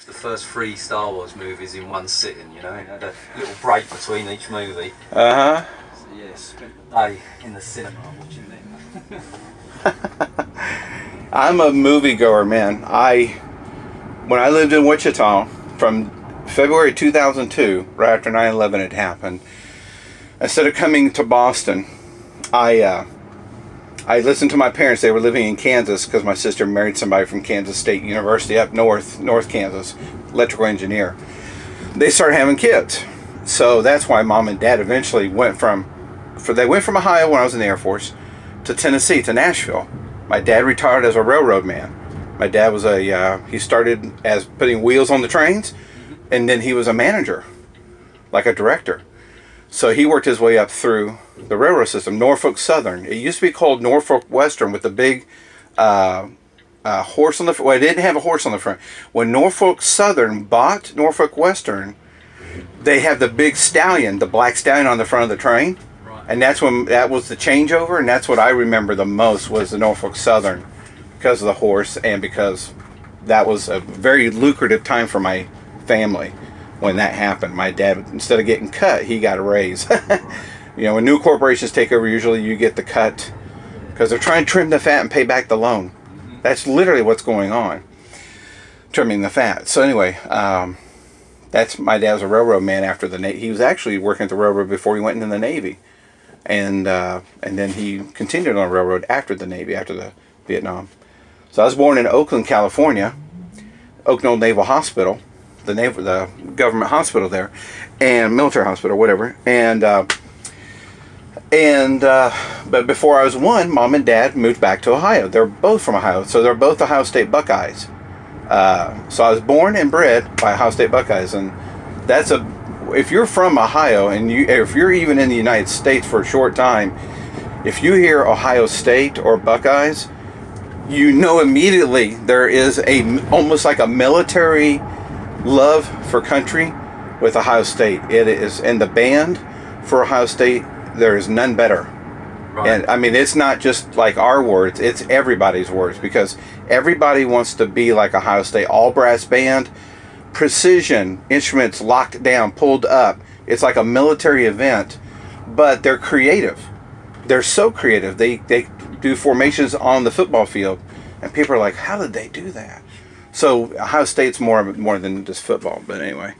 The first 3 Star Wars movies in one sitting, you know, it had a little break between each movie. Uh-huh. So yeah, spent the day in the cinema watching them. I'm a moviegoer, man. When I lived in Wichita from February 2002, right after 9/11 had happened, instead of coming to Boston, I listened to my parents. They were living in Kansas because my sister married somebody from Kansas State University up north Kansas, electrical engineer. They started having kids. So that's why Mom and Dad eventually went from Ohio when I was in the Air Force to Tennessee, to Nashville. My dad retired as a railroad man. My dad was he started as putting wheels on the trains, and then he was a manager, like a director. So he worked his way up through the railroad system. Norfolk Southern. It used to be called Norfolk Western with the big horse on the front. Well, it didn't have a horse on the front. When Norfolk Southern bought Norfolk Western, they have the big stallion, the black stallion on the front of the train. Right. And that was the changeover, and that's what I remember the most was the Norfolk Southern, because of the horse and because that was a very lucrative time for my family. When that happened, my dad, instead of getting cut, he got a raise. You know, when new corporations take over, usually you get the cut because they're trying to trim the fat and pay back the loan. That's literally what's going on, trimming the fat. So anyway, that's my dad was a railroad man after the Navy. He was actually working at the railroad before he went into the Navy, and then he continued on the railroad after the Navy, after the Vietnam. So I was born in Oakland, California, Oakland Naval Hospital. The government hospital there, and military hospital, whatever. But before I was 1, Mom and Dad moved back to Ohio. They're both from Ohio, so they're both Ohio State Buckeyes. So I was born and bred by Ohio State Buckeyes, and if you're from Ohio and if you're even in the United States for a short time, if you hear Ohio State or Buckeyes, you know immediately there is almost like a military love for country with Ohio State. It is, and the band for Ohio State, there is none better. Right. And I mean, it's not just like our words, it's everybody's words, because everybody wants to be like Ohio State. All brass band, precision instruments locked down, pulled up. It's like a military event, but they're creative. They're so creative. They do formations on the football field, and people are like, how did they do that? So Ohio State's more than just football, but anyway.